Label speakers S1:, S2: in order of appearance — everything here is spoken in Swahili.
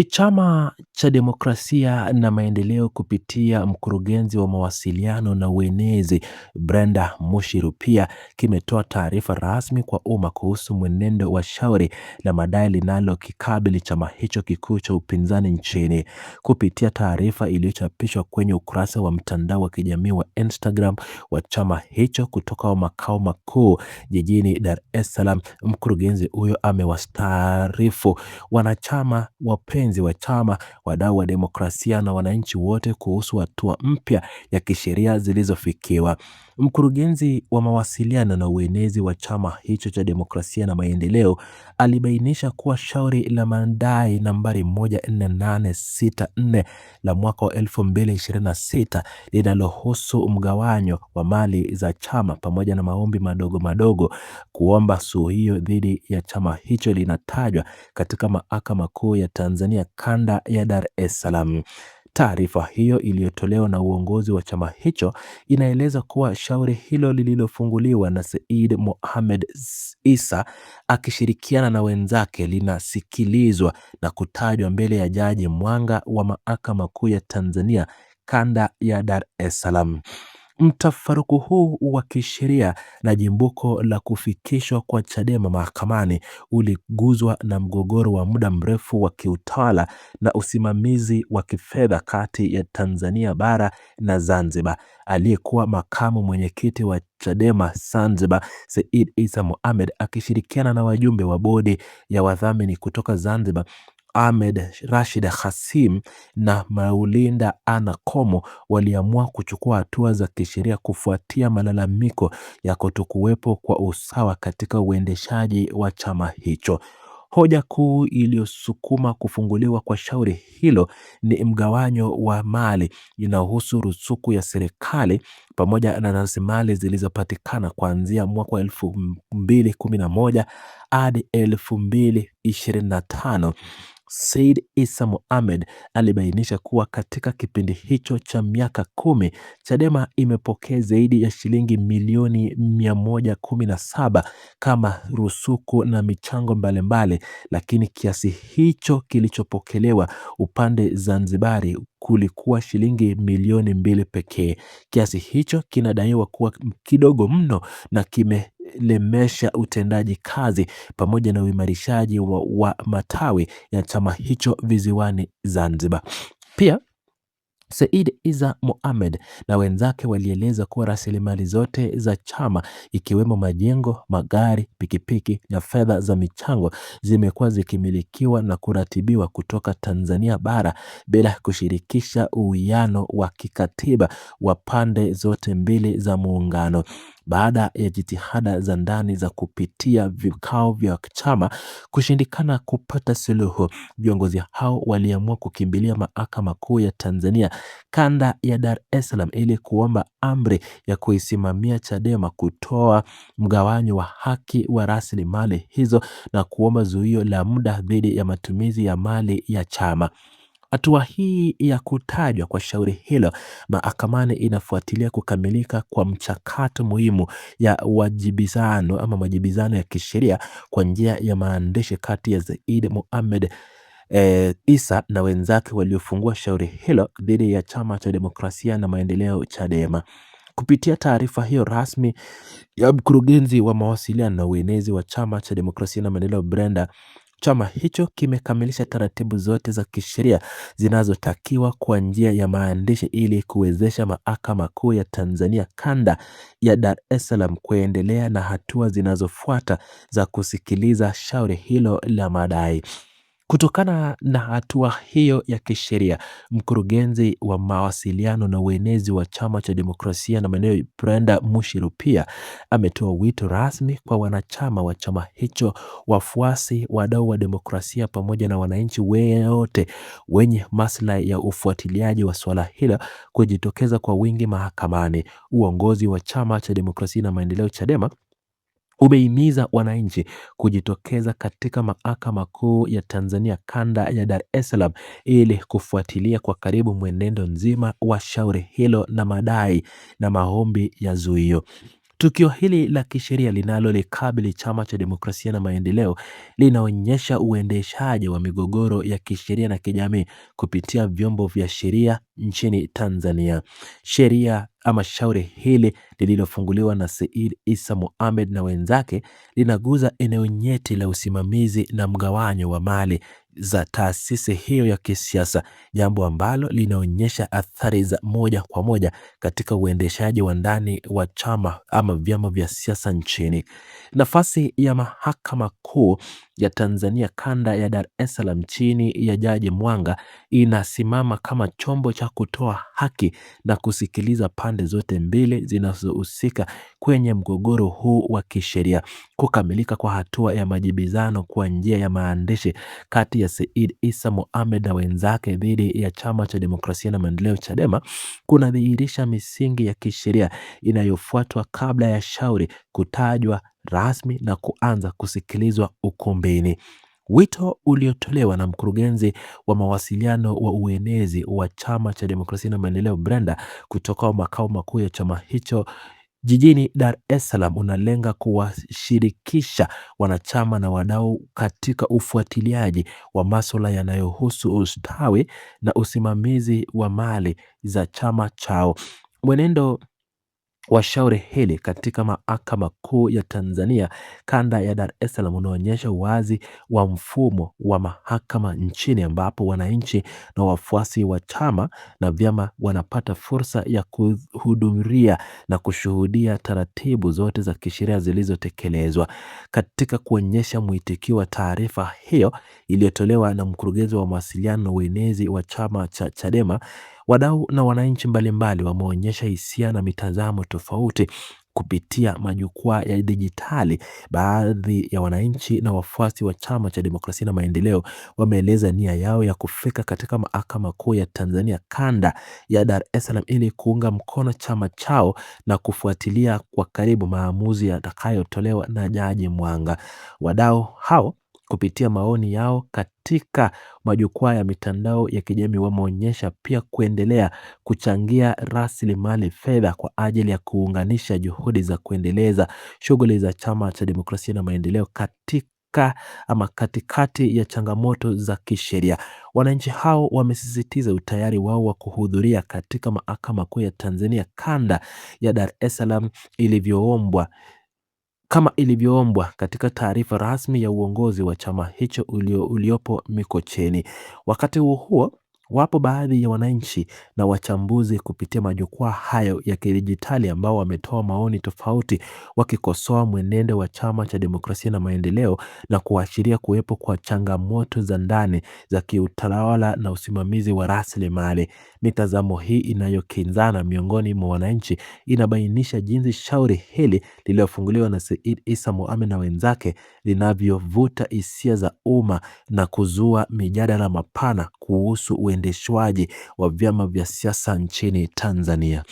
S1: Chama cha Demokrasia na Maendeleo kupitia mkurugenzi wa mawasiliano na uenezi Brenda Mushiru pia kimetoa taarifa rasmi kwa umma kuhusu mwenendo wa shauri la madai linalokikabili chama hicho kikuu cha upinzani nchini. Kupitia taarifa iliyochapishwa kwenye ukurasa wa mtandao wa kijamii wa Instagram wa chama hicho kutoka makao makuu jijini Dar es Salaam, mkurugenzi huyo amewastaarifu wanachama, wapenzi wa chama, wadau wa demokrasia na wananchi wote kuhusu hatua mpya ya kisheria zilizofikiwa. Mkurugenzi wa mawasiliano na uenezi wa chama hicho cha Demokrasia na Maendeleo alibainisha kuwa shauri la madai nambari 14864 la mwaka wa 2026 linalohusu mgawanyo wa mali za chama pamoja na maombi madogo madogo kuomba suluhu dhidi ya chama hicho linatajwa katika Mahakama Kuu ya Tanzania kanda ya Dar es Salaam. Taarifa hiyo iliyotolewa na uongozi wa chama hicho inaeleza kuwa shauri hilo lililofunguliwa na Said Mohamed Issa akishirikiana na wenzake linasikilizwa na kutajwa mbele ya Jaji Mwanga wa Mahakama Kuu ya Tanzania kanda ya Dar es Salaam. Mtafaruku huu wa kisheria na jimbuko la kufikishwa kwa Chadema mahakamani uliguzwa na mgogoro wa muda mrefu wa kiutawala na usimamizi wa kifedha kati ya Tanzania bara na Zanzibar. Aliyekuwa makamu mwenyekiti wa Chadema Zanzibar, Said Issa Mohamed, akishirikiana na wajumbe wa bodi ya wadhamini kutoka Zanzibar, Ahmed Rashid Hassim na Maulinda Anna Komo, waliamua kuchukua hatua za kisheria kufuatia malalamiko ya kutokuwepo kwa usawa katika uendeshaji wa chama hicho. Hoja kuu iliyosukuma kufunguliwa kwa shauri hilo ni mgawanyo wa mali inayohusu ruzuku ya serikali pamoja na rasilimali zilizopatikana kuanzia mwaka wa 2011 hadi 2025. Said Issa Mohamed alibainisha kuwa katika kipindi hicho cha miaka 10 Chadema imepokea zaidi ya shilingi milioni 117 kama ruzuku na michango mbalimbali, lakini kiasi hicho kilichopokelewa upande Zanzibari kulikuwa shilingi milioni 2 pekee. Kiasi hicho kinadaiwa kuwa kidogo mno na kimelemesha utendaji kazi pamoja na uimarishaji wa matawi ya chama hicho visiwani Zanzibar. Pia Said Issa Mohamed na wenzake walieleza kuwa rasilimali zote za chama ikiwemo majengo, magari, pikipiki na fedha za michango zimekuwa zikimilikiwa na kuratibiwa kutoka Tanzania bara bila kushirikisha uwiano wa kikatiba wa pande zote mbili za muungano. Baada ya jitihada za ndani za kupitia vikao vya chama kushindikana kupata suluhu, viongozi hao waliamua kukimbilia Mahakama Kuu ya Tanzania kanda ya Dar es Salaam ili kuomba amri ya kuisimamia Chadema kutoa mgawanyo wa haki wa rasilimali hizo na kuomba zuio la muda dhidi ya matumizi ya mali ya chama. Hatua hii ya kutajwa kwa shauri hilo mahakamani inafuatilia kukamilika kwa mchakato muhimu ya majibizano ya kisheria kwa njia ya maandishi kati ya Said Mohamed Issa na wenzake waliofungua shauri hilo dhidi ya Chama cha Demokrasia na Maendeleo Chadema. Kupitia taarifa hiyo rasmi ya mkurugenzi wa mawasiliano na uenezi wa Chama cha Demokrasia na Maendeleo Brenda, chama hicho kimekamilisha taratibu zote za kisheria zinazotakiwa kwa njia ya maandishi ili kuwezesha Mahakama Kuu ya Tanzania kanda ya Dar es Salaam kuendelea na hatua zinazofuata za kusikiliza shauri hilo la madai. Kutokana na hatua hiyo ya kisheria, mkurugenzi wa mawasiliano na uenezi wa Chama cha Demokrasia na Maendeleo Brenda Mushiru pia ametoa wito rasmi kwa wanachama wa chama hicho, wafuasi, wadau wa demokrasia pamoja na wananchi wote wenye maslahi ya ufuatiliaji wa swala hilo kujitokeza kwa wingi mahakamani. Uongozi wa Chama cha Demokrasia na Maendeleo Chadema umehimiza wananchi kujitokeza katika Mahakama Kuu ya Tanzania kanda ya Dar es Salaam ili kufuatilia kwa karibu mwenendo nzima wa shauri hilo na madai na maombi ya zuio. Tukio hili la kisheria linalolikabili Chama cha Demokrasia na Maendeleo linaonyesha uendeshaji wa migogoro ya kisheria na kijamii kupitia vyombo vya sheria nchini Tanzania. Sheria ama shauri hili lililofunguliwa na Said Issa Mohamed na wenzake linaguza eneo nyeti la usimamizi na mgawanyo wa mali za taasisi hiyo ya kisiasa, jambo ambalo linaonyesha athari za moja kwa moja katika uendeshaji wa ndani wa chama ama vyama vya siasa nchini. Nafasi ya Mahakama Kuu ya Tanzania kanda ya Dar es Salaam chini ya Jaji Mwanga inasimama kama chombo cha kutoa haki na kusikiliza pande zote mbili zinazohusika kwenye mgogoro huu wa kisheria. Kukamilika kwa hatua ya majibizano kwa njia ya maandishi kati ya Said Issa Mohamed na wenzake dhidi ya Chama cha Demokrasia na Maendeleo Chadema kunadhihirisha misingi ya kisheria inayofuatwa kabla ya shauri kutajwa rasmi na kuanza kusikilizwa ukumbini. Wito uliotolewa na mkurugenzi wa mawasiliano wa uenezi wa Chama cha Demokrasia na Maendeleo Brenda kutoka makao makuu ya chama hicho jijini Dar es Salaam unalenga kuwashirikisha wanachama na wadau katika ufuatiliaji wa masuala yanayohusu ustawi na usimamizi wa mali za chama chao. Mwenendo wa shauri hili katika Mahakama Kuu ya Tanzania kanda ya Dar es Salaam unaonyesha uwazi wa mfumo wa mahakama nchini, ambapo wananchi na wafuasi wa chama na vyama wanapata fursa ya kuhudhuria na kushuhudia taratibu zote za kisheria zilizotekelezwa. Katika kuonyesha mwitikio wa taarifa hiyo iliyotolewa na mkurugenzi wa mawasiliano na uenezi wa chama cha Chadema, wadau na wananchi mbalimbali wameonyesha hisia na mitazamo tofauti kupitia majukwaa ya dijitali. Baadhi ya wananchi na wafuasi wa Chama cha Demokrasia na Maendeleo wameeleza nia yao ya kufika katika Mahakama Kuu ya Tanzania kanda ya Dar es Salaam ili kuunga mkono chama chao na kufuatilia kwa karibu maamuzi yatakayotolewa na Jaji Mwanga. Wadau hao kupitia maoni yao katika majukwaa ya mitandao ya kijamii wameonyesha pia kuendelea kuchangia rasilimali fedha kwa ajili ya kuunganisha juhudi za kuendeleza shughuli za Chama cha Demokrasia na Maendeleo katikati ya changamoto za kisheria. Wananchi hao wamesisitiza utayari wao wa kuhudhuria katika Mahakama Kuu ya Tanzania kanda ya Dar es Salaam ilivyombwa katika taarifa rasmi ya uongozi wa chama hicho uliopo Mikocheni. Wakati huo wapo baadhi ya wananchi na wachambuzi kupitia majukwaa hayo ya kidijitali ambao wametoa maoni tofauti wakikosoa mwenendo wa Chama cha Demokrasia na Maendeleo na kuashiria kuwepo kwa changamoto za ndani za kiutawala na usimamizi wa rasilimali. Mitazamo hii inayokinzana miongoni mwa wananchi inabainisha jinsi shauri hili lililofunguliwa na Said Issa Mohamed na wenzake linavyovuta hisia za umma na kuzua mijadala mapana kuhusu uendeshwaji wa vyama vya siasa nchini Tanzania.